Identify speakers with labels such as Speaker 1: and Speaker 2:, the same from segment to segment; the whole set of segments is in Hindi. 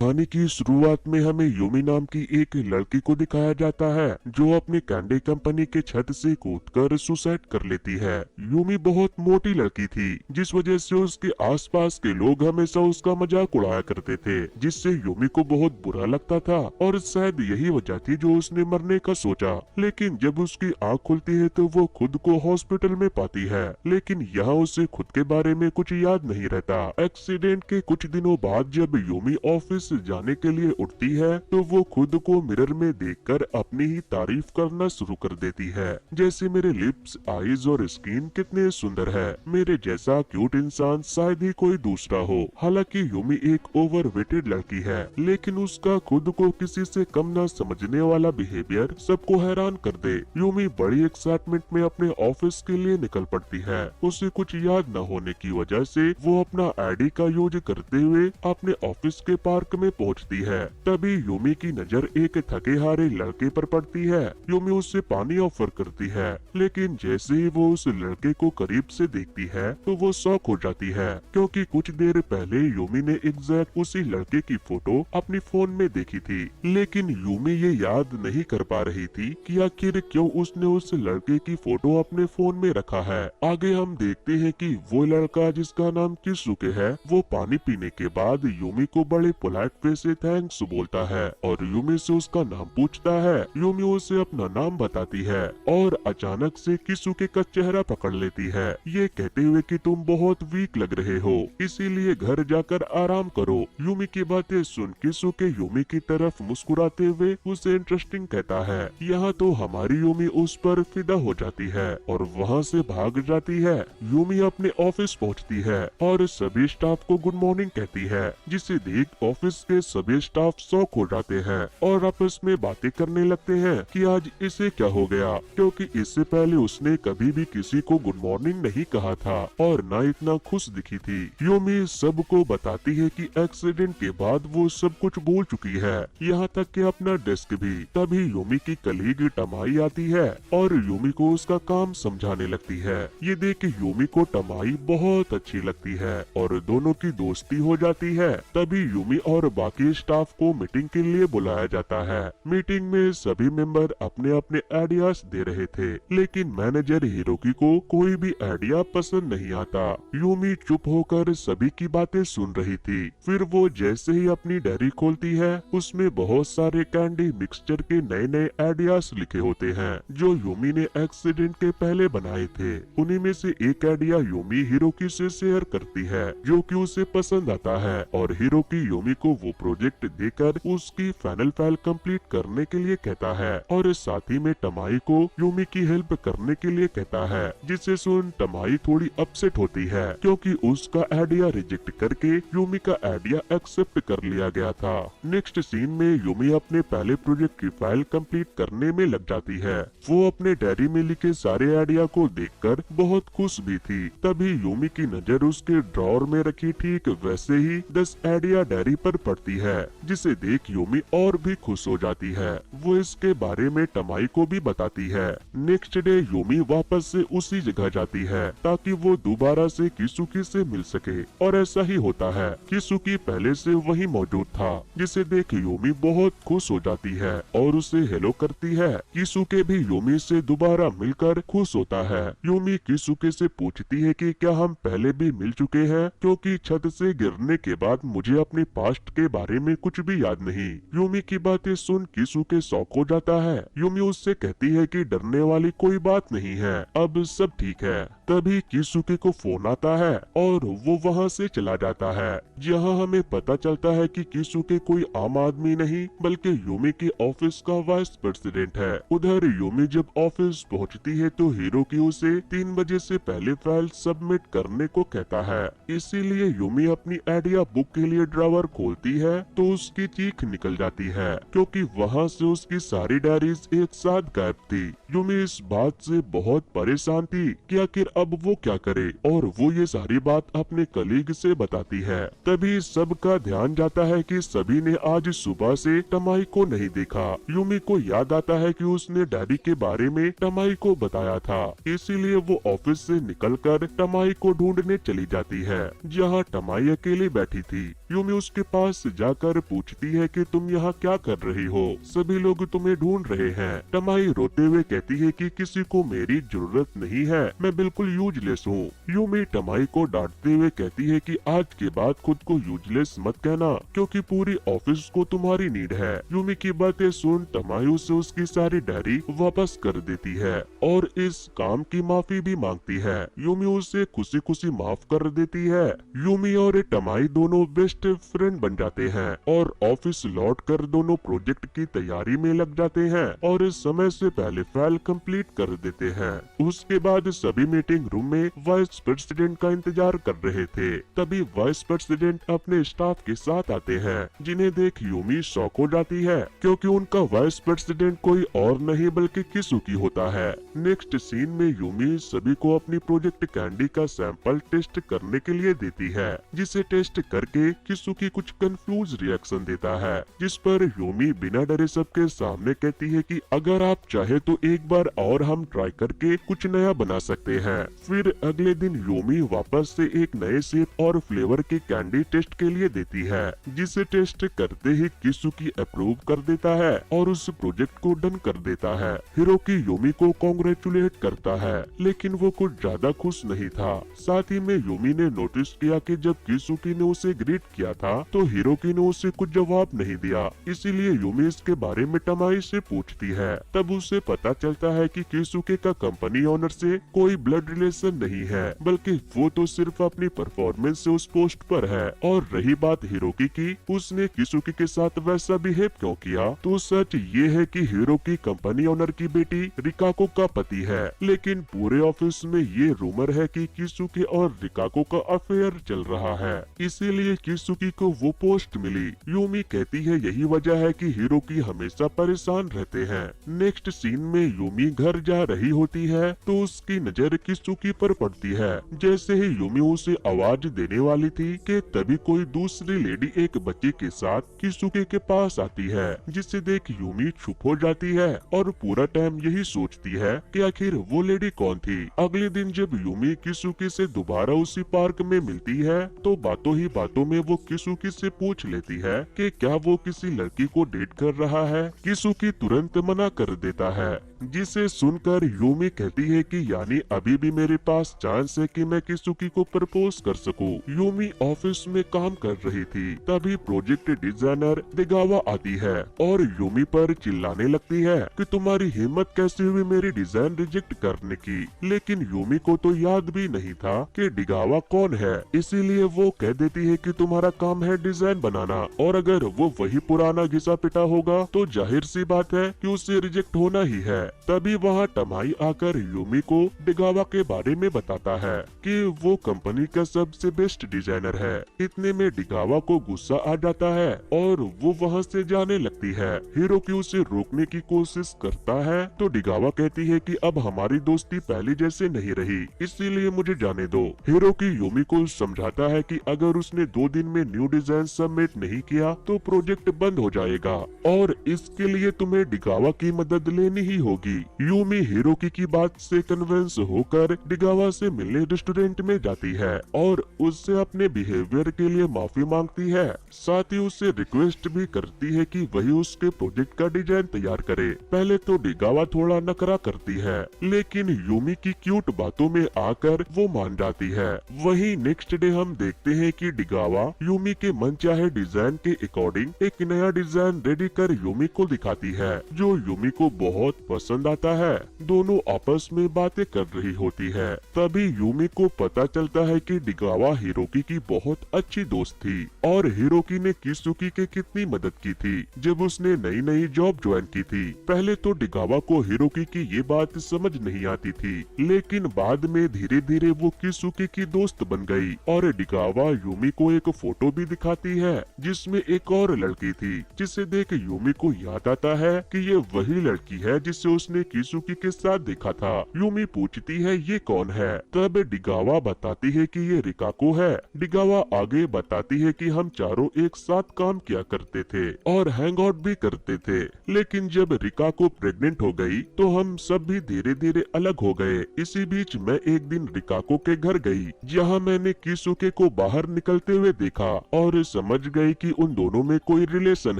Speaker 1: कहानी की शुरुआत में हमें यूमी नाम की एक लड़की को दिखाया जाता है जो अपनी कैंडी कंपनी के छत से कूदकर सुसाइड कर लेती है। यूमी बहुत मोटी लड़की थी जिस वजह से उसके आसपास के लोग हमेशा उसका मजाक उड़ाया करते थे, जिससे यूमी को बहुत बुरा लगता था और शायद यही वजह थी जो उसने मरने का सोचा। लेकिन जब उसकी आँख खुलती है तो वो खुद को हॉस्पिटल में पाती है, लेकिन यहाँ उसे खुद के बारे में कुछ याद नहीं रहता। एक्सीडेंट के कुछ दिनों बाद जब यूमी ऑफिस जाने के लिए उठती है तो वो खुद को मिरर में देखकर अपनी ही तारीफ करना शुरू कर देती है, जैसे मेरे लिप्स, आईज और स्किन कितने सुंदर है, मेरे जैसा क्यूट इंसान शायद ही कोई दूसरा हो। हालांकि यूमी एक ओवरवेटेड लड़की है, लेकिन उसका खुद को किसी से कम न समझने वाला बिहेवियर सबको हैरान कर दे। यूमी बड़ी एक्साइटमेंट में अपने ऑफिस के लिए निकल पड़ती है। उसे कुछ याद न होने की वजह से वो अपना आईडी का यूज करते हुए अपने ऑफिस के पार्क में पहुंचती है। तभी यूमी की नजर एक थके हारे लड़के पर पड़ती है। यूमी उससे पानी ऑफर करती है, लेकिन जैसे ही वो उस लड़के को करीब से देखती है तो वो शॉक हो जाती है, क्योंकि कुछ देर पहले यूमी ने एग्जैक्ट उसी लड़के की फोटो अपनी फोन में देखी थी। लेकिन यूमी ये याद नहीं कर पा रही थी कि आखिर क्यों उसने उस लड़के की फोटो अपने फोन में रखा है। आगे हम देखते हैं कि वो लड़का जिसका नाम किसुके है वो पानी पीने के बाद यूमी को बड़े पोलाइट वे से थैंक्स बोलता है और यूमी से उसका नाम पूछता है। यूमी उसे अपना नाम बताती है और अचानक से किसुके का चेहरा पकड़ लेती है, ये कहते हुए कि तुम बहुत वीक लग रहे हो, इसीलिए घर जाकर आराम करो। यूमी की बातें सुन किसुके यूमी की तरफ मुस्कुराते हुए उसे इंटरेस्टिंग कहता है। यहाँ तो हमारी यूमी उस पर फिदा हो जाती है और वहाँ से भाग जाती है। यूमी अपने ऑफिस पहुँचती है और सभी स्टाफ को गुड मॉर्निंग कहती है, जिसे देख ऑफिस के सभी स्टाफ शॉक हो जाते हैं और आपस में बातें करने लगते हैं कि आज इसे क्या हो गया, क्योंकि इससे पहले उसने कभी भी किसी को गुड मॉर्निंग नहीं कहा था और न इतना खुश दिखी थी। यूमी सबको बताती है कि एक्सीडेंट के बाद वो सब कुछ भूल चुकी है, यहाँ तक कि अपना डेस्क भी। तभी यूमी की कलीग टमाई आती है और यूमी को उसका काम समझाने लगती है। ये देख यूमी को टमाई बहुत अच्छी लगती है और दोनों की दोस्ती हो जाती है। तभी यूमी और बाकी स्टाफ को मीटिंग के लिए बुलाया जाता है। मीटिंग में सभी मेंबर अपने अपने आइडियाज दे रहे थे, लेकिन मैनेजर हिरोकी को कोई भी आइडिया पसंद नहीं आता। यूमी चुप होकर सभी की बातें सुन रही थी। फिर वो जैसे ही अपनी डायरी खोलती है उसमें बहुत सारे कैंडी मिक्सचर के नए नए आइडियाज लिखे होते हैं जो यूमी ने एक्सीडेंट के पहले बनाए थे। उन्हीं में से एक आइडिया यूमी हिरोकी से शेयर करती है, जो कि उसे पसंद आता है और हिरोकी यूमी को वो प्रोजेक्ट देकर उसकी फाइनल फाइल कंप्लीट करने के लिए कहता है और साथ ही में टमाई को यूमी की हेल्प करने के लिए कहता है, जिसे सुन टमाई थोड़ी अपसेट होती है क्योंकि उसका आइडिया रिजेक्ट करके यूमी का आइडिया एक्सेप्ट कर लिया गया था। नेक्स्ट सीन में यूमी अपने पहले प्रोजेक्ट की फाइल कंप्लीट करने में लग जाती है। वो अपने डायरी में लिखे सारे आइडिया को देखकर बहुत खुश भी थी। तभी यूमी की नजर उसके ड्रॉअर में रखी ठीक वैसे ही 10 आइडिया डायरी पर पड़ती है, जिसे देख यूमी और भी खुश हो जाती है। वो इसके बारे में टमाई को भी बताती है। नेक्स्ट डे यूमी वापस से उसी जगह जाती है ताकि वो दोबारा से किसुकी से मिल सके, और ऐसा ही होता है। किसुकी पहले से वही मौजूद था, जिसे देख यूमी बहुत खुश हो जाती है और उसे हेलो करती है। किसुके भी यूमी से दोबारा मिलकर खुश होता है। यूमी किसुके से पूछती है कि क्या हम पहले भी मिल चुके हैं, क्योंकि छत से गिरने के बाद मुझे अपने पास्ट के बारे में कुछ भी याद नहीं। यूमी की बातें सुन किसुके शॉक हो जाता है। यूमी उससे कहती है कि डरने वाली कोई बात नहीं है, अब सब ठीक है। तभी किसुके को फोन आता है और वो वहाँ से चला जाता है। यहाँ हमें पता चलता है कि किसुके कोई आम आदमी नहीं बल्कि यूमी के ऑफिस का वाइस प्रेसिडेंट है। उधर यूमी जब ऑफिस पहुँचती है तो हिरोकी उसे 3 बजे से पहले फाइल सबमिट करने को कहता है। इसीलिए यूमी अपनी आइडिया बुक के लिए ड्रॉवर खोलती है तो उसकी चीख निकल जाती है, क्योंकि वहाँ से उसकी सारी डायरीज एक साथ गायब थी। यूमी इस बात से बहुत परेशान थी कि आखिर अब वो क्या करे, और वो ये सारी बात अपने कलीग से बताती है। तभी सबका ध्यान जाता है कि सभी ने आज सुबह से टमाई को नहीं देखा। यूमी को याद आता है कि उसने डायरी के बारे में टमाई को बताया था, इसीलिए वो ऑफिस से निकलकर टमाई को ढूंढने चली जाती है, जहाँ टमाई अकेली बैठी थी। यूमी उसके पास पास जाकर पूछती है कि तुम यहाँ क्या कर रही हो, सभी लोग तुम्हें ढूंढ रहे हैं। टमाई रोते हुए कहती है कि किसी को मेरी जरूरत नहीं है, मैं बिल्कुल यूजलेस हूँ। यूमी टमाई को डांटते हुए कहती है कि आज के बाद खुद को यूजलेस मत कहना, क्योंकि पूरी ऑफिस को तुम्हारी नीड है। यूमी की बातें सुन टमाई उसे उसकी सारी डायरी वापस कर देती है और इस काम की माफी भी मांगती है। यूमी उसे खुशी खुशी माफ कर देती है। यूमी और टमाई दोनों बेस्ट फ्रेंड बन जाते हैं और ऑफिस लौटकर दोनों प्रोजेक्ट की तैयारी में लग जाते हैं और इस समय से पहले फाइल कंप्लीट कर देते हैं। उसके बाद सभी मीटिंग रूम में वाइस प्रेसिडेंट का इंतजार कर रहे थे। तभी वाइस प्रेसिडेंट अपने स्टाफ के साथ आते हैं, जिन्हें देख यूमी शॉक हो जाती है, क्योंकि उनका वाइस प्रेसिडेंट कोई और नहीं बल्कि किसुकी होता है। नेक्स्ट सीन में यूमी सभी को अपनी प्रोजेक्ट कैंडी का सैंपल टेस्ट करने के लिए देती है, जिसे टेस्ट करके किसुकी कुछ कंफ्यूज रिएक्शन देता है, जिस पर यूमी बिना डरे सबके सामने कहती है कि अगर आप चाहे तो एक बार और हम ट्राई करके कुछ नया बना सकते हैं। फिर अगले दिन यूमी वापस से एक नए शेप और फ्लेवर की कैंडी टेस्ट के लिए देती है, जिसे टेस्ट करते ही किसुकी अप्रूव कर देता है और उस प्रोजेक्ट को डन कर देता है। हिरोकी यूमी को कांग्रेचुलेट करता है, लेकिन वो कुछ ज्यादा खुश नहीं था। साथ ही में यूमी ने नोटिस किया कि जब किसुकी ने उसे ग्रीट किया था तो हिरोकी ने उसे कुछ जवाब नहीं दिया, इसीलिए यूमी इसके बारे में टमाई से पूछती है। तब उसे पता चलता है कि किसुके का कंपनी ओनर से कोई ब्लड रिलेशन नहीं है, बल्कि वो तो सिर्फ अपनी परफॉर्मेंस से उस पोस्ट पर है। और रही बात हिरोकी की, उसने किसुकी के साथ वैसा बिहेव क्यों किया, तो सच ये है कि हिरोकी कंपनी ओनर की बेटी रिकाको का पति है, लेकिन पूरे ऑफिस में ये रूमर है कि किसुकी और रिकाको का अफेयर चल रहा है, इसीलिए किसुकी को वो पोस्ट मिली। यूमी कहती है यही वजह है कि हिरोकी हमेशा परेशान रहते हैं। नेक्स्ट सीन में यूमी घर जा रही होती है तो उसकी नजर किसुकी पर पड़ती है। जैसे ही यूमी उसे आवाज देने वाली थी कि तभी कोई दूसरी लेडी एक बच्चे के साथ किसुकी के पास आती है, जिसे देख यूमी चुप हो जाती है और पूरा टाइम यही सोचती है कि आखिर वो लेडी कौन थी। अगले दिन जब यूमी किसुकी से दोबारा उसी पार्क में मिलती है तो बातों ही बातों में वो किसुकी से पूछ लेती है कि क्या वो किसी लड़की को डेट कर रहा है। किसुकी तुरंत मना कर देता है, जिसे सुनकर यूमी कहती है कि यानी अभी भी मेरे पास चांस है कि मैं किसुकी को प्रपोज कर सकूं। यूमी ऑफिस में काम कर रही थी, तभी प्रोजेक्ट डिजाइनर देगावा आती है और यूमी पर चिल्लाने लगती है कि तुम्हारी हिम्मत कैसे हुई मेरी डिजाइन रिजेक्ट करने की। लेकिन यूमी को तो याद भी नहीं था कि डिगावा कौन है, इसीलिए वो कह देती है कि तुम्हारा काम है डिजाइन बनाना, और अगर वो वही पुराना घिसा पिटा होगा तो जाहिर सी बात है कि उसे रिजेक्ट होना ही है। तभी वहाँ टमाई आकर यूमी को डिगावा के बारे में बताता है कि वो कंपनी का सबसे बेस्ट डिजाइनर है। इतने में डिगावा को गुस्सा आ जाता है और वो वहाँ से जाने लगती है। हिरोकी उसे रोकने की कोशिश करता है तो डिगावा कहती है कि अब हमारी दोस्ती पहले जैसे नहीं रही, इसीलिए मुझे जाने दो। हिरोकी यूमी को समझाता है कि अगर उसने 2 दिन में न्यू डिजाइन सबमिट नहीं किया तो प्रोजेक्ट बंद हो जाएगा और इसके लिए तुम्हें डिगावा की मदद लेनी ही होगी। यूमी हिरोकी की बात से कन्विंस होकर डिगावा से मिलने रेस्टोरेंट में जाती है और उससे अपने बिहेवियर के लिए माफी मांगती है। साथ ही उससे रिक्वेस्ट भी करती है कि वही उसके प्रोजेक्ट का डिजाइन तैयार करे। पहले तो डिगावा थोड़ा नखरा करती है, लेकिन यूमी की क्यूट बातों में आकर वो मान जाती है। वहीं नेक्स्ट डे हम देखते हैं कि डिगावा यूमी के मनचाहे डिजाइन के अकॉर्डिंग एक नया डिजाइन रेडी कर यूमी को दिखाती है, जो यूमी को बहुत पसंद आता है। दोनों आपस में बातें कर रही होती है। तभी यूमी को पता चलता है कि डिगावा हिरोकी की बहुत अच्छी दोस्त थी और हिरोकी ने किसुकी के कितनी मदद की थी जब उसने नई नई जॉब ज्वाइन की थी। पहले तो डिगावा को हिरोकी की ये बात समझ नहीं आती थी, लेकिन बाद में धीरे धीरे वो किसुकी की दोस्त बन गई और डिगावा यूमी को एक फोटो भी दिखाती है जिसमें एक और लड़की थी, जिसे देख यूमी को याद आता है कि ये वही लड़की है जिससे उसने किसुकी के साथ देखा था। यूमी पूछती है ये कौन है, तब डिगावा बताती है कि ये रिकाको है। डिगावा आगे बताती है कि हम चारों एक साथ काम किया करते थे और हैंग आउट भी करते थे, लेकिन जब रिकाको प्रेग्नेंट हो गई तो हम सब भी धीरे धीरे अलग हो गए। इसी बीच मैं एक दिन रिकाको के घर गई, जहाँ मैंने किसुके को बाहर निकलते हुए देखा और समझ गई कि उन दोनों में कोई रिलेशन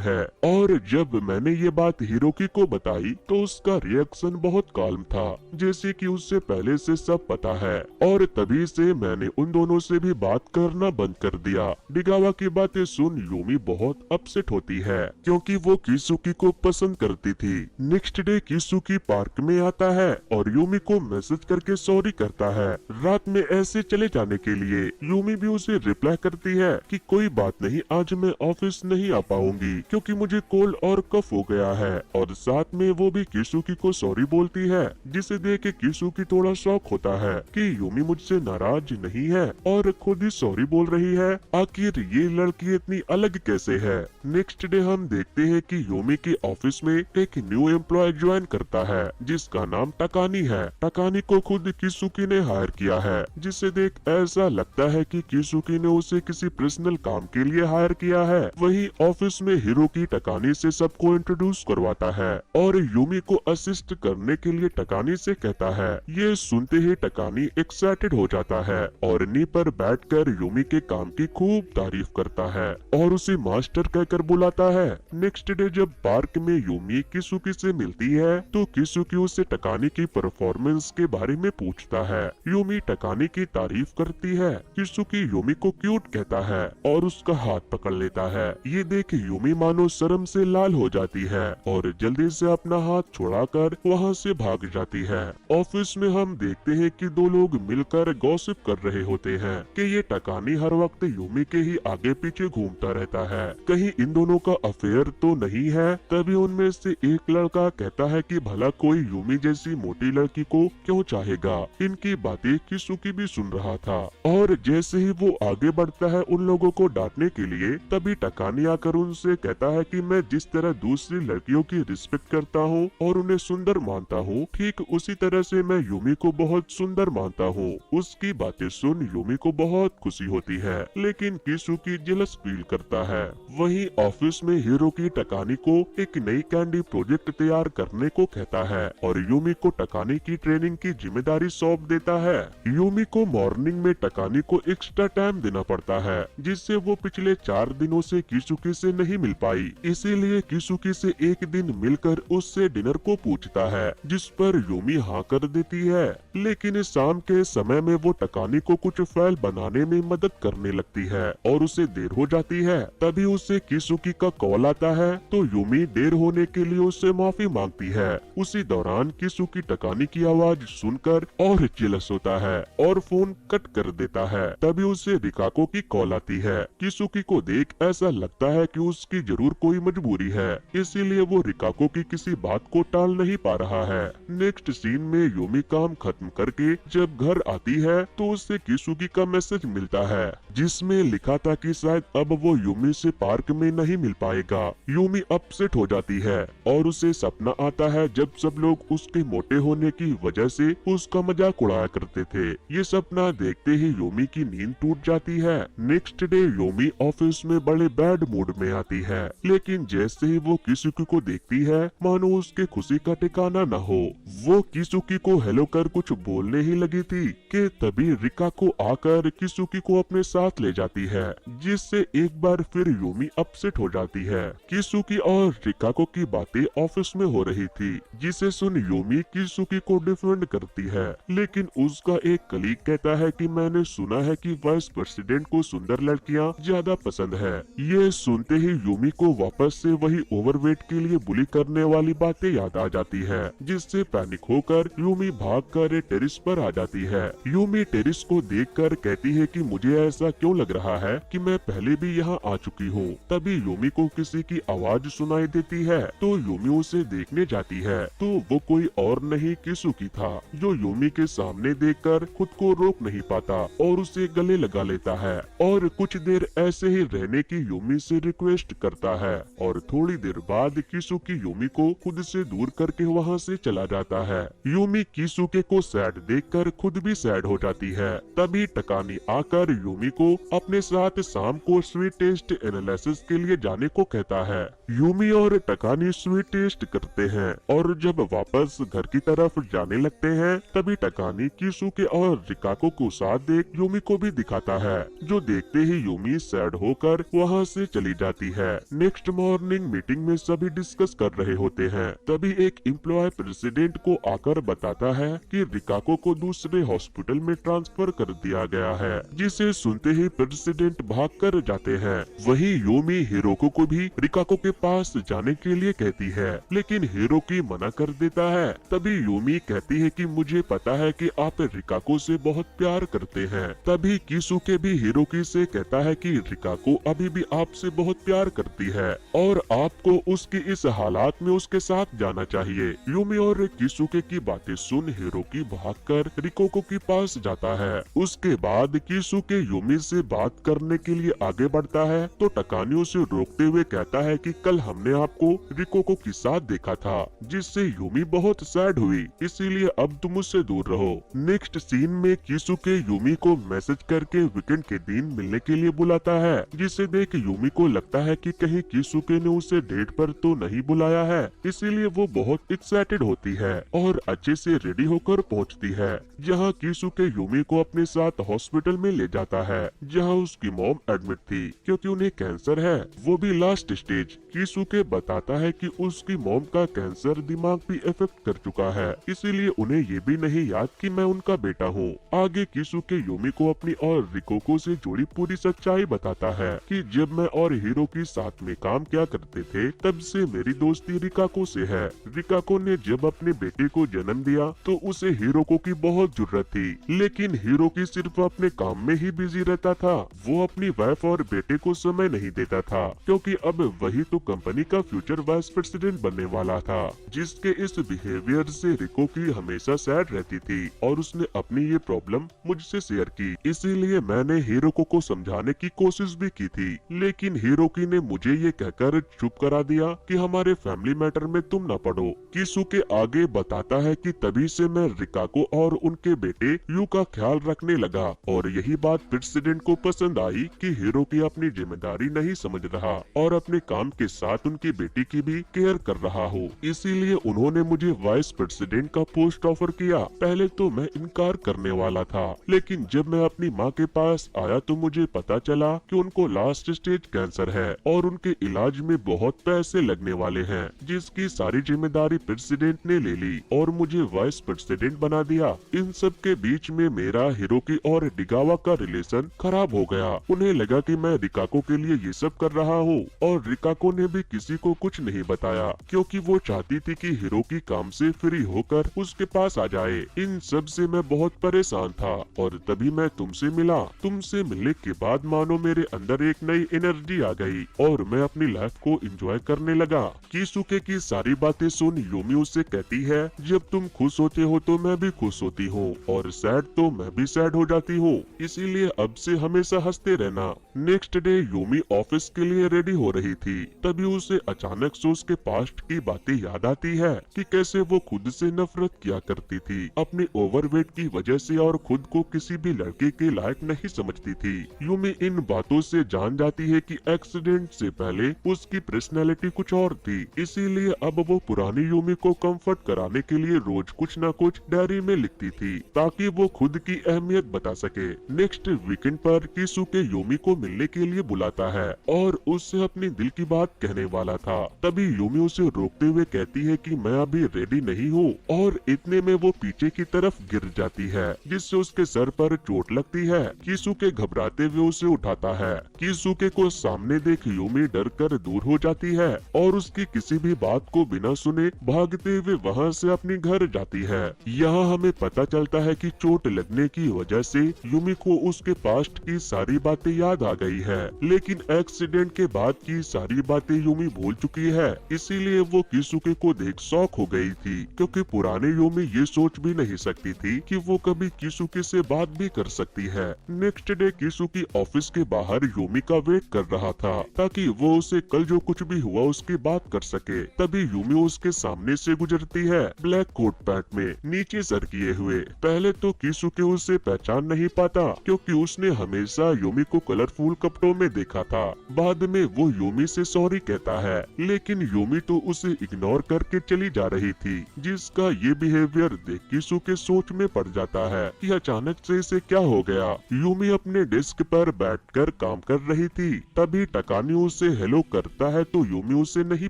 Speaker 1: है। और जब मैंने ये बात हिरोकी को बताई तो उसका रिएक्शन बहुत काल्म था, जैसे कि उससे पहले से सब पता है, और तभी से मैंने उन दोनों से भी बात करना बंद कर दिया। डिगावा की बातें सुन यूमी बहुत अपसेट होती है, क्योंकि वो किसुकी को पसंद करती थी। नेक्स्ट डे किसुकी पार्क में आता है और यूमी को मैसेज करके सॉरी करता है रात में ऐसे चले जाने के लिए। यूमी भी उसे रिप्लाई करती है कि कोई बात नहीं, आज मैं ऑफिस नहीं आ पाऊंगी क्योंकि मुझे कोल्ड और कफ हो गया है, और साथ में वो भी किसुकी को सॉरी बोलती है, जिसे देख के किसुकी थोड़ा शॉक होता है कि यूमी मुझसे नाराज नहीं है और खुद ही सॉरी बोल रही है। आखिर ये लड़की इतनी अलग कैसे है। नेक्स्ट डे हम देखते हैं कि यूमी के ऑफिस में एक न्यू एम्प्लॉय ज्वाइन करता है जिसका नाम टकानी है। टकानी को खुद किसुकी ने हायर किया है, जिसे देख ऐसा लगता है कि किसुकी ने उसे किसी पर्सनल काम के लिए हायर किया है। वही ऑफिस में हिरोकी टकानी से सबको इंट्रोड्यूस करवाता है और यूमी को असिस्ट करने के लिए टकानी से कहता है। ये सुनते ही टकानी एक्साइटेड हो जाता है और नी पर बैठकर यूमी के काम की खूब तारीफ करता है और उसे मास्टर कहकर बुलाता है। नेक्स्ट डे जब पार्क में यूमी किसुकी से मिलती है तो किसुकी उससे टकानी की परफॉर्मेंस के बारे में पूछता है। यूमी टकानी की तारीफ करती है। किसुकी यूमी को क्यूट कहता है और उसका हाथ पकड़ लेता है। ये देख यूमी मानो शर्म से लाल हो जाती है और जल्दी से अपना हाथ छुड़ाकर वहाँ से भाग जाती है। ऑफिस में हम देखते हैं कि दो लोग मिलकर गॉसिप कर रहे होते हैं कि ये टकानी हर वक्त यूमी के ही आगे पीछे घूमता रहता है, कहीं इन दोनों का अफेयर तो नहीं है। तभी उनमें से एक लड़का कहता है कि भला कोई यूमी जैसी मोटी लड़की को क्यों चाहेगा। इनकी बातें किसुकी भी सुन रहा था और जैसे ही वो आगे बढ़ता है उन लोगों को डांटने के लिए, तभी टकानी आकर उनसे कहता है कि मैं जिस तरह दूसरी लड़कियों की रिस्पेक्ट करता हूँ और उन्हें सुंदर मानता हूँ, ठीक उसी तरह से मैं यूमी को बहुत सुंदर मानता हूँ। उसकी बातें सुन यूमी को बहुत खुशी होती है, लेकिन किसुकी जेलस फील करता है। वहीं ऑफिस में हिरोकी टकानी को एक नई कैंडी प्रोजेक्ट तैयार करने को कहता है और यूमी को टकानी की ट्रेनिंग की जिम्मेदारी सौंप देता है। यूमी को मॉर्निंग में टकानी को एक्स्ट्रा टाइम देना पड़ता है, जिससे वो पिछले 4 दिनों से किसुकी से नहीं मिल पाई। इसीलिए किसुकी से एक दिन मिलकर उससे डिनर को पूछता है, जिस पर यूमी हाँ कर देती है। लेकिन शाम के समय में वो टकानी को कुछ फाइल बनाने में मदद करने लगती है और उसे देर हो जाती है। तभी उसे किसुकी का कॉल आता है तो यूमी देर होने के लिए उससे माफी मांगती है। उसी दौरान किसुकी टकानी की आवाज सुनकर और जेलस होता है और फोन कट कर देता है। तभी उसे रिकाको की कॉल आती है। किसुकी को देख ऐसा लगता है कि उसकी जरूर कोई मजबूरी है, इसीलिए वो रिकाको की किसी बात को टाल नहीं पा रहा है। नेक्स्ट सीन में यूमी काम खत्म करके जब घर आती है तो उससे किसुकी का मैसेज मिलता है, जिसमें लिखा था कि शायद अब वो यूमी से पार्क में नहीं मिल पाएगा। यूमी अपसेट हो जाती है और उसे सपना आता है जब सब लोग उसके मोटे होने की वजह से उसका मजाक उड़ाया करते थे। ये सपना देखते ही यूमी की नींद टूट जाती है। नेक्स्ट डे यूमी ऑफिस में बड़े बैड मूड में आती है, लेकिन जैसे ही वो किसुकी को देखती है मानो उसके खुशी का ठिकाना न हो। वो किसुकी को हेलो कर कुछ बोलने ही लगी थी कि तभी रिकाको आकर किसुकी को अपने साथ ले जाती है, जिससे एक बार फिर यूमी अपसेट हो जाती है। किसुकी और रिकाको की बातें ऑफिस में हो रही थी, जिसे सुन यूमी किसुकी को डिफेंड करती है, लेकिन उसका एक कलीग कहता है कि मैंने सुना है कि वाइस प्रेसिडेंट को सुंदर लड़कियां ज्यादा पसंद है। ये सुनते ही यूमी को वापस से वही ओवरवेट के लिए बुली करने वाली बातें याद आ जाती है, जिससे पैनिक होकर यूमी भागकर टेरिस पर आ जाती है। यूमी टेरिस को देखकर कहती है कि मुझे ऐसा क्यों लग रहा है कि मैं पहले भी यहाँ आ चुकी हूँ। तभी यूमी को किसी की आवाज सुनाई देती है तो यूमी उसे देखने जाती है तो वो कोई और नहीं किसुकी था, जो यूमी के सामने देखकर खुद को रोक नहीं पाता और उसे गले लगा लेता है और कुछ देर ऐसे ही रहने की यूमी से रिक्वेस्ट करता है। और थोड़ी देर बाद किसुकी यूमी को खुद से दूर कर करके वहाँ से चला जाता है। यूमी किसुके को सैड देखकर खुद भी सैड हो जाती है। तभी टकानी आकर यूमी को अपने साथ शाम को स्वीट टेस्ट एनालिसिस के लिए जाने को कहता है। यूमी और टकानी स्वीट टेस्ट करते हैं और जब वापस घर की तरफ जाने लगते हैं तभी टकानी किसुके और रिकाको को साथ देख यूमी को भी दिखाता है, जो देखते ही यूमी सैड होकर वहाँ से चली जाती है। नेक्स्ट मॉर्निंग मीटिंग में सभी डिस्कस कर रहे होते हैं। तभी एक एम्प्लॉय प्रेसिडेंट को आकर बताता है कि रिकाको को दूसरे हॉस्पिटल में ट्रांसफर कर दिया गया है, जिसे सुनते ही प्रेसिडेंट भागकर जाते हैं। वही यूमी हिरोको को भी रिकाको के पास जाने के लिए कहती है, लेकिन हिरोकी मना कर देता है। तभी यूमी कहती है कि मुझे पता है कि आप रिकाको से बहुत प्यार करते हैं। तभी किसुके भी हिरोकी से कहता है कि रिकाको अभी भी आपसे बहुत प्यार करती है और आपको उसकी इस हालात में उसके साथ जाना चाहिए। यूमी और किसुके की बातें सुन हिरोकी भागकर रिकोको के पास जाता है। उसके बाद किसुके यूमी से बात करने के लिए आगे बढ़ता है तो टकानी उसे रोकते हुए कहता है कि कल हमने आपको रिकोको के साथ देखा था, जिससे यूमी बहुत सैड हुई, इसीलिए अब तुम उससे दूर रहो। नेक्स्ट सीन में किसुके यूमी को मैसेज करके वीकेंड के दिन मिलने के लिए बुलाता है, जिसे देख यूमी को लगता है कि कहीं किसुके ने उसे डेट पर तो नहीं बुलाया है, इसीलिए वो बहुत एक्साइटेड होती है और अच्छे से रेडी होकर पहुंचती है। जहां किसुके यूमी को अपने साथ हॉस्पिटल में ले जाता है, जहां उसकी मॉम एडमिट थी क्योंकि उन्हें कैंसर है, वो भी लास्ट स्टेज। किसुके बताता है कि उसकी मॉम का कैंसर दिमाग भी इफेक्ट कर चुका है, इसीलिए उन्हें ये भी नहीं याद कि मैं उनका बेटा हूँ। आगे किसुके यूमी को अपनी और रिकोको से जुड़ी पूरी सच्चाई बताता है कि जब मैं और हिरोकी साथ में काम किया करते थे तब से मेरी दोस्ती रिकाको से है। रिकाको ने जब अपने बेटे को जन्म दिया तो उसे हिरोको की बहुत जरूरत थी, लेकिन हिरोकी सिर्फ अपने काम में ही बिजी रहता था। वो अपनी वाइफ और बेटे को समय नहीं देता था क्योंकि अब वही तो कंपनी का फ्यूचर वाइस प्रेसिडेंट बनने वाला था। जिसके इस बिहेवियर से रिकोकी हमेशा सैड रहती थी और उसने अपनी ये प्रॉब्लम मुझसे शेयर की, इसीलिए मैंने हिरोको को समझाने की कोशिश भी की थी, लेकिन हिरोकी ने मुझे ये कहकर चुप करा दिया कि हमारे फैमिली मैटर में तुम न पड़ो। किसुके आगे बताता है कि तभी से मैं रिकाको और उनके बेटे यू का ख्याल रखने लगा और यही बात प्रेसिडेंट को पसंद आई कि हिरोकी अपनी जिम्मेदारी नहीं समझ रहा और अपने काम के साथ उनकी बेटी की भी केयर कर रहा हो, इसीलिए उन्होंने मुझे वाइस प्रेसिडेंट का पोस्ट ऑफर किया। पहले तो मैं इनकार करने वाला था, लेकिन जब मैं अपनी माँ के पास आया तो मुझे पता चला कि उनको लास्ट स्टेज कैंसर है और उनके इलाज में बहुत पैसे लगने वाले हैं, जिसकी सारी जिम्मेदारी प्रेसिडेंट ने ले ली और मुझे वाइस प्रेसिडेंट बना दिया। इन सब के बीच में मेरा हिरोकी और डिगावा का रिलेशन खराब हो गया। उन्हें लगा कि मैं रिकाको के लिए ये सब कर रहा हूँ और रिकाको ने भी किसी को कुछ नहीं बताया क्योंकि वो चाहती थी कि हिरोकी काम से फ्री होकर उसके पास आ जाए। इन सब से मैं बहुत परेशान था और तभी मैं तुमसे मिला। तुमसे मिलने के बाद मानो मेरे अंदर एक नई एनर्जी आ गई और मैं अपनी लाइफ को एंजॉय करने लगा। किसुके की सारी बातें सुन यूमी उससे कहती है, जब तुम खुश होते हो तो मैं भी खुश होती हूँ और सैड तो मैं भी सैड हो जाती हूँ, इसीलिए अब से हमेशा हंसते रहना। नेक्स्ट डे यूमी ऑफिस के लिए रेडी हो रही थी, तभी उसे अचानक से उसके पास्ट की बातें याद आती है कि कैसे वो खुद से नफरत किया करती थी अपने ओवरवेट की वजह से और खुद को किसी भी लड़के के लायक नहीं समझती थी। यूमी इन बातों से जान जाती है कि एक्सीडेंट से पहले उसकी पर्सनैलिटी कुछ और थी, इसीलिए अब वो पुरानी यूमी को कंफर्ट कराने के लिए रोज कुछ न कुछ डायरी में लिखती थी ताकि वो खुद की अहमियत बता सके। नेक्स्ट वीकेंड पर किसुके यूमी को मिलने के लिए बुलाता है और उससे अपनी दिल की बात कहने वाला था। तभी यूमी उसे रोकते हुए कहती है कि मैं अभी रेडी नहीं हूँ और इतने में वो पीछे की तरफ गिर जाती है, जिससे उसके सर पर चोट लगती है। किसुके घबराते हुए उसे उठाता है। किसुके को सामने देख यूमी डर कर दूर हो जाती है और उसकी किसी भी बात को बिना सुने भागते हुए वहाँ से अपने घर जाती है। यहाँ हमें पता चलता है कि चोट लगने की वजह से यूमी को उसके पास्ट की सारी बातें याद आ गई है, लेकिन एक्सीडेंट के बाद की सारी बातें यूमी भूल चुकी है, इसीलिए वो किसुके को देख शॉक हो गई थी क्योंकि पुराने यूमी ये सोच भी नहीं सकती थी कि वो कभी किसुके से बात भी कर सकती है। नेक्स्ट डे किसुकी ऑफिस के बाहर यूमी का वेट कर रहा था ताकि वो उसे कल जो कुछ भी हुआ उसकी बात कर सके। तभी यूमी उसके सामने से गुजरती है ब्लैक कोट पैंट में नीचे सर किए हुए। पहले तो किसुके उसे पहचान नहीं पाता क्योंकि उसने हमेशा यूमी को कलरफुल कपड़ों में देखा था। बाद में वो यूमी से सॉरी कहता है, लेकिन यूमी तो उसे इग्नोर करके चली जा रही थी, जिसका ये बिहेवियर देख किसुके सोच में पड़ जाता है कि अचानक से इसे क्या हो गया। यूमी अपने डेस्क पर बैठकर काम कर रही थी, तभी टकानी उसे हेलो करता है तो यूमी उसे नहीं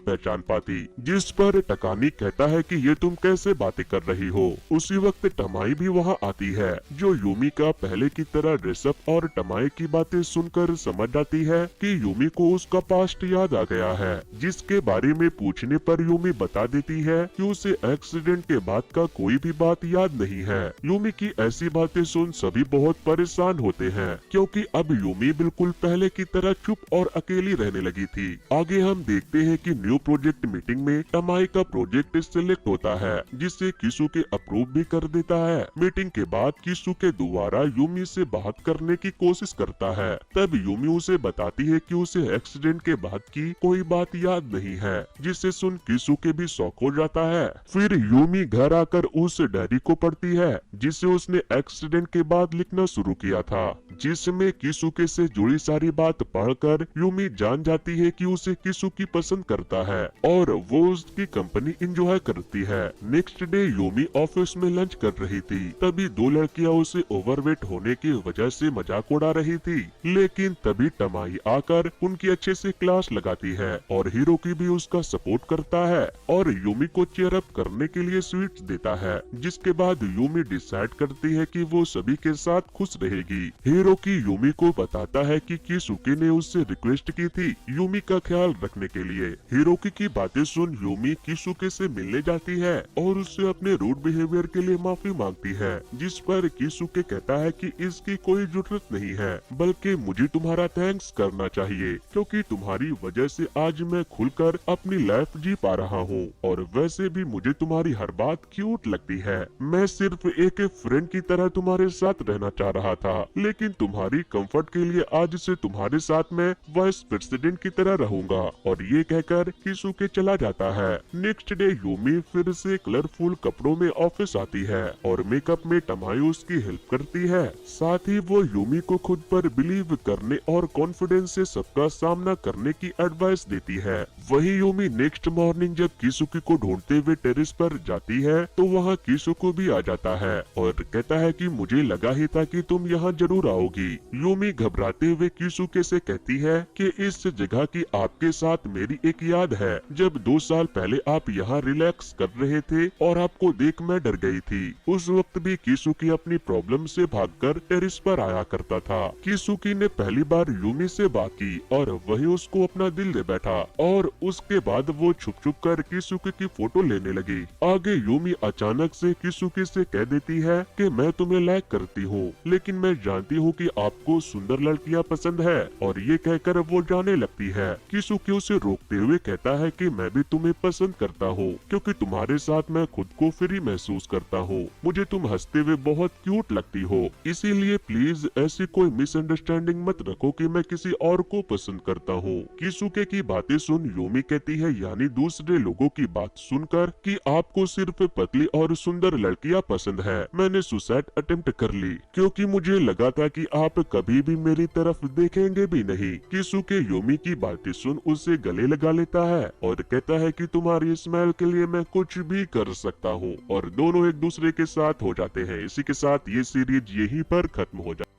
Speaker 1: पहचान पाती, जिस पर टकानी कहता है कि ये तुम कैसे बातें कर रही हो। उसी वक्त टमाई भी वहाँ आती है, जो यूमी का पहले की तरह ड्रेसअप और टमाई की बातें सुनकर समझ जाती है कि यूमी को उसका पास्ट याद आ गया है, जिसके बारे में पूछने पर यूमी बता देती है कि उसे एक्सीडेंट के बाद का कोई भी बात याद नहीं है। यूमी की ऐसी बातें सुन सभी बहुत परेशान होते हैं, क्योंकि अब यूमी बिल्कुल पहले की तरह चुप और अकेली रहने लगी थी। आगे हम देखते हैं कि न्यू प्रोजेक्ट मीटिंग में टमाई का प्रोजेक्ट सिलेक्ट होता है, जिसे किसुके अप्रूव भी कर देता है। मीटिंग के बाद किसुके दोबारा यूमी से बात करने की कोशिश करता है, तब यूमी उसे बताती है कि उसे एक्सीडेंट के बाद की कोई बात याद नहीं है, जिसे सुन किसुके भी शॉक हो जाता है। फिर यूमी घर आकर उस डायरी को पढ़ती है, जिसे उसने एक्सीडेंट के बाद लिखना शुरू किया था, जिसमें किसुके से जुड़ी सारी बात पढ़कर यूमी जान जाती है कि उसे किसुकी पसंद करता है और वो उसकी कंपनी एंजॉय करती है। नेक्स्ट डे यूमी ऑफिस में लंच कर रही थी, तभी दो लड़कियां उसे ओवरवेट होने की वजह से मजाक उड़ा रही थी, लेकिन तभी टमाई आकर उनकी अच्छे से क्लास लगाती है और हिरोकी भी उसका सपोर्ट करता है और यूमी को चीयर अप करने के लिए स्वीट्स देता है। जिसके बाद यूमी डिसाइड करती है कि वो सभी के साथ खुश रहेगी। हिरोकी यूमी को बताता है कि किसुके ने उससे रिक्वेस्ट की थी यूमी का ख्याल रखने के लिए। हिरोकी की बातें सुन यूमी किसुके से मिलने जाती है और उससे अपने रूड बिहेवियर के लिए माफी मांगती है, जिस पर किसुके कहता है कि इसकी कोई जरूरत नहीं है, बल्कि मुझे तुम्हारा थैंक्स करना चाहिए, क्योंकि तुम्हारी वजह से आज मैं खुलकर अपनी लाइफ जी पा रहा हूँ और वैसे भी मुझे तुम्हारी हर बात क्यूट लगती है। मैं सिर्फ एक फ्रेंड की तरह तुम्हारे साथ रहना चाह रहा था, लेकिन तुम्हारी कंफर्ट के लिए आज से तुम्हारे साथ मैं वाइस प्रेसिडेंट की तरह रहूंगा। और ये कहकर किसुके चला जाता है। नेक्स्ट डे यूमी फिर से कलरफुल कपड़ों में ऑफिस आती है और मेकअप में टमाई उसकी हेल्प करती है। साथ ही वो यूमी को खुद पर बिलीव करने और कॉन्फिडेंस से सबका सामना करने की एडवाइस देती है। वही यूमी नेक्स्ट मॉर्निंग जब किसुकी को ढूंढते हुए टेरेस पर जाती है तो वहाँ किसुको भी आ जाता है और कहता है कि मुझे लगा ही था कि तुम यहाँ जरूर आओगी। यूमी घबराते हुए किसुके से कहती है कि इस जगह की आपके साथ मेरी एक याद है, जब 2 साल पहले आप यहाँ रिलैक्स कर रहे थे और आपको देख मैं डर गई थी। उस वक्त भी किसुकी अपनी प्रॉब्लम से भागकर टेरेस पर आया करता था। किसुकी ने पहली बार यूमी से बात की और वही उसको अपना दिल दे बैठा और उसके बाद वो छुप छुप कर किसुकी की फोटो लेने लगी। आगे यूमी अचानक से किसुकी से कह देती है कि मैं तुम्हें लाइक करती हूँ, लेकिन मैं जानती हूँ कि आपको सुंदर लड़कियाँ पसंद है, और ये कहकर वो जाने लगती है। किसुकी उसे रोकते हुए कहता है कि मैं भी तुम्हें पसंद करता हूँ, क्योंकि तुम्हारे साथ मैं खुद को फ्री महसूस करता हूँ। मुझे तुम हंसते हुए बहुत क्यूट लगती हो, इसीलिए प्लीज ऐसी कोई मिसअंडरस्टैंडिंग मत रखो कि मैं किसी और को पसंद करता हूँ। किसुके की बातें सुन यूमी कहती है, यानी दूसरे लोगों की बात सुनकर कि आपको सिर्फ पतली और सुंदर लड़कियां पसंद है, मैंने सुसाइड अटेम्प्ट कर ली, क्योंकि मुझे लगा था कि आप कभी भी मेरी तरफ देखेंगे भी नहीं। किसुके यूमी की बातें सुन उसे गले लगा लेता है और कहता है कि तुम्हारी स्माइल के लिए मैं कुछ भी कर सकता हूँ, और दोनों एक दूसरे के साथ हो जाते हैं। इसी के साथ ये सीरीज यहीं पर खत्म हो जाती है।